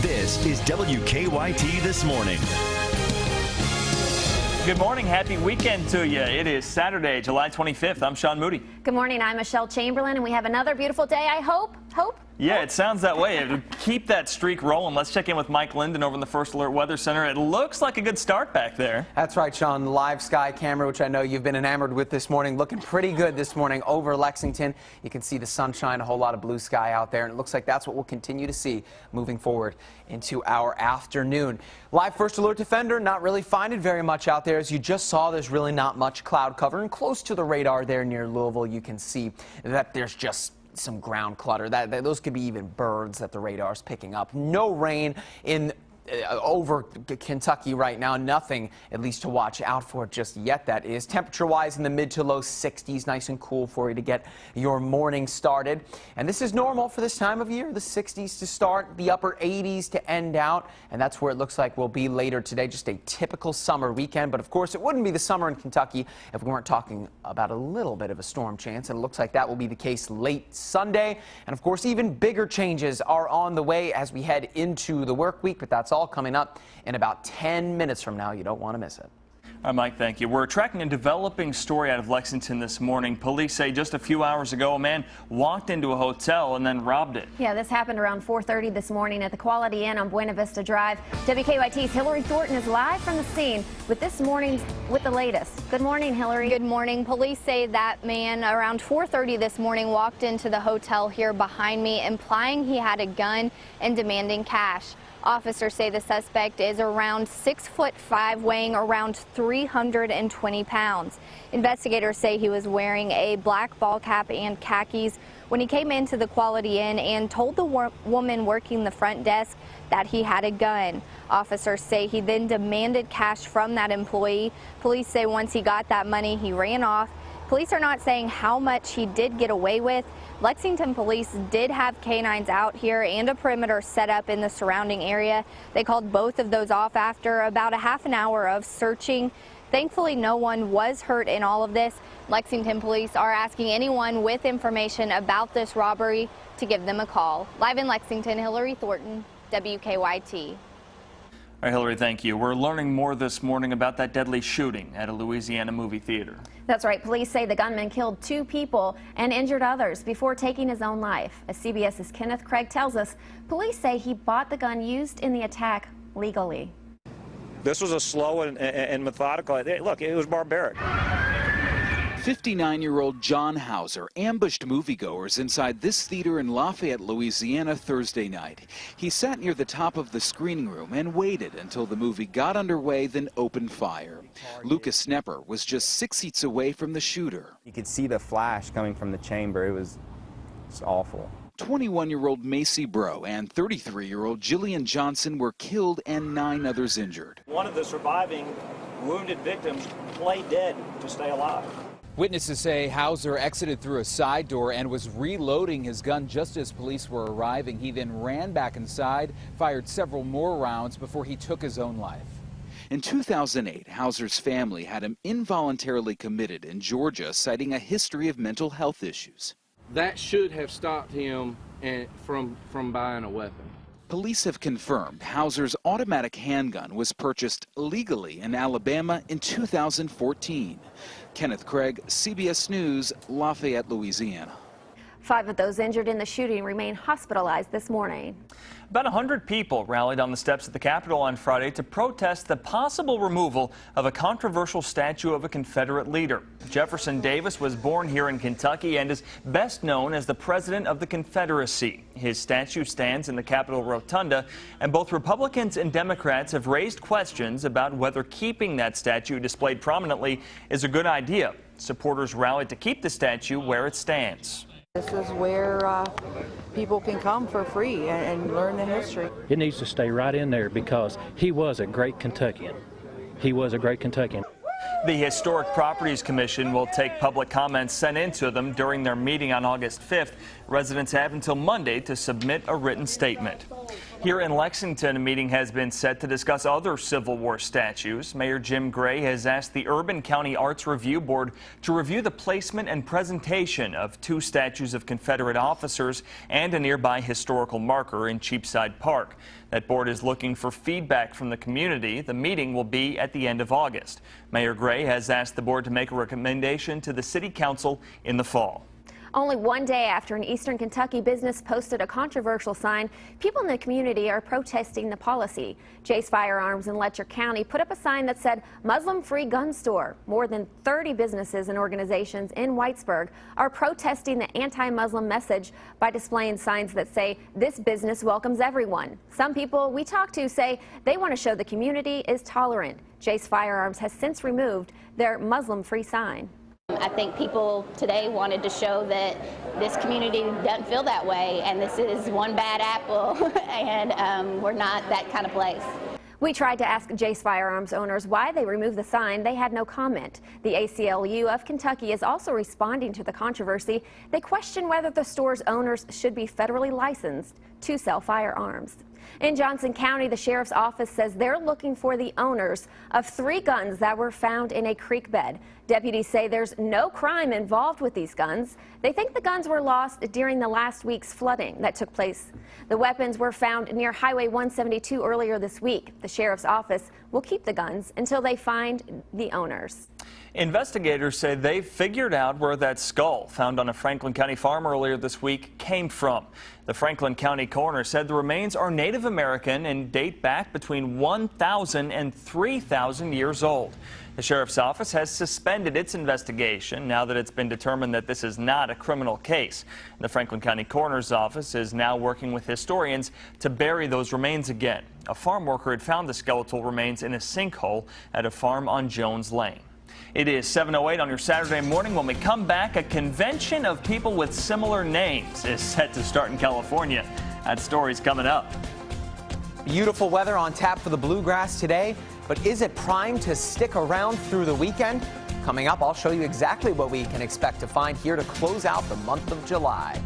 This is WKYT This Morning. Good morning. Happy weekend to you. It is Saturday, July 25th. I'm Sean Moody. Good morning. I'm Michelle Chamberlain, and we have another beautiful day, I hope. Yeah, it sounds that way. Keep that streak rolling. Let's check in with Mike Linden over in the First Alert Weather Center. It looks like a good start back there. That's right, Sean. The live sky camera, which I know you've been enamored with this morning, looking pretty good this morning over Lexington. You can see the sunshine, a whole lot of blue sky out there, and it looks like that's what we'll continue to see moving forward into our afternoon. Live First Alert Defender, not really finding very much out there. As you just saw, there's really not much cloud cover, and close to the radar there near Louisville, you can see that there's just some ground clutter. Those could be even birds that the radar is picking up. No rain in over Kentucky right now. Nothing, at least, to watch out for just yet, that is. Temperature-wise, in the mid to low 60s, nice and cool for you to get your morning started. And this is normal for this time of year, the 60s to start, the upper 80s to end out, and that's where it looks like we'll be later today. Just a typical summer weekend, but of course it wouldn't be the summer in Kentucky if we weren't talking about a little bit of a storm chance, and it looks like that will be the case late Sunday. And of course, even bigger changes are on the way as we head into the work week, but that's all coming up in about 10 minutes from now. You don't want to miss it. All right, Mike, thank you. We're tracking a developing story out of Lexington this morning. Police say just a few hours ago, a man walked into a hotel and then robbed it. Yeah, this happened around 4:30 this morning at the Quality Inn on Buena Vista Drive. WKYT's Hillary Thornton is live from the scene with the latest. Good morning, Hillary. Good morning. Police say that man around 4:30 this morning walked into the hotel here behind me, implying he had a gun and demanding cash. Officers say the suspect is around 6'5", weighing around 320 pounds. Investigators say he was wearing a black ball cap and khakis when he came into the Quality Inn and told the woman working the front desk that he had a gun. Officers say he then demanded cash from that employee. Police say once he got that money, he ran off. Police are not saying how much he did get away with. Lexington police did have canines out here and a perimeter set up in the surrounding area. They called both of those off after about a half an hour of searching. Thankfully, no one was hurt in all of this. Lexington police are asking anyone with information about this robbery to give them a call. Live in Lexington, Hillary Thornton, WKYT. All right, Hillary, thank you. We're learning more this morning about that deadly shooting at a Louisiana movie theater. That's right. Police say the gunman killed 2 people and injured others before taking his own life. As CBS's Kenneth Craig tells us, police say he bought the gun used in the attack legally. This was a slow and methodical. Look, it was barbaric. 59-year-old John Hauser ambushed moviegoers inside this theater in Lafayette, Louisiana, Thursday night. He sat near the top of the screening room and waited until the movie got underway, then opened fire. Lucas Snepper was just 6 seats away from the shooter. You could see the flash coming from the chamber. It was awful. 21-year-old Macy Bro and 33-year-old Jillian Johnson were killed and 9 others injured. One of the surviving wounded victims played dead to stay alive. Witnesses say Hauser exited through a side door and was reloading his gun just as police were arriving. He then ran back inside, fired several more rounds before he took his own life. In 2008, Hauser's family had him involuntarily committed in Georgia, citing a history of mental health issues. That should have stopped him from buying a weapon. Police have confirmed Hauser's automatic handgun was purchased legally in Alabama in 2014. Kenneth Craig, CBS News, Lafayette, Louisiana. 5 of those injured in the shooting remain hospitalized this morning. About 100 people rallied on the steps of the Capitol on Friday to protest the possible removal of a controversial statue of a Confederate leader. Jefferson Davis was born here in Kentucky and is best known as the President of the Confederacy. His statue stands in the Capitol Rotunda, and both Republicans and Democrats have raised questions about whether keeping that statue displayed prominently is a good idea. Supporters rallied to keep the statue where it stands. This is where people can come for free and learn the history. It needs to stay right in there because he was a great Kentuckian. He was a great Kentuckian. The Historic Properties Commission will take public comments sent into them during their meeting on August 5th. Residents have until Monday to submit a written statement. Here in Lexington, a meeting has been set to discuss other Civil War statues. Mayor Jim Gray has asked the Urban County Arts Review Board to review the placement and presentation of 2 statues of Confederate officers and a nearby historical marker in Cheapside Park. That board is looking for feedback from the community. The meeting will be at the end of August. Mayor Gray has asked the board to make a recommendation to the City Council in the fall. Only one day after an Eastern Kentucky business posted a controversial sign, people in the community are protesting the policy. Jay's Firearms in Letcher County put up a sign that said Muslim-free gun store. More than 30 businesses and organizations in Whitesburg are protesting the anti-Muslim message by displaying signs that say this business welcomes everyone. Some people we talked to say they want to show the community is tolerant. Jay's Firearms has since removed their Muslim-free sign. I think people today wanted to show that this community doesn't feel that way, and this is one bad apple, and we're not that kind of place. We tried to ask Jay's Firearms owners why they removed the sign. They had no comment. The ACLU of Kentucky is also responding to the controversy. They question whether the store's owners should be federally licensed to sell firearms. In Johnson County, the sheriff's office says they're looking for the owners of 3 guns that were found in a creek bed. Deputies say there's no crime involved with these guns. They think the guns were lost during the last week's flooding that took place. The weapons were found near Highway 172 earlier this week. The sheriff's office will keep the guns until they find the owners. Investigators say they've figured out where that skull found on a Franklin County farm earlier this week came from. The Franklin County coroner said the remains are Native American and date back between 1,000 and 3,000 years old. The sheriff's office has suspended its investigation now that it's been determined that this is not a criminal case. The Franklin County coroner's office is now working with historians to bury those remains again. A farm worker had found the skeletal remains in a sinkhole at a farm on Jones Lane. It is 7:08 on your Saturday morning. When we come back, a convention of people with similar names is set to start in California. That story's coming up. Beautiful weather on tap for the bluegrass today, but is it primed to stick around through the weekend? Coming up, I'll show you exactly what we can expect to find here to close out the month of July.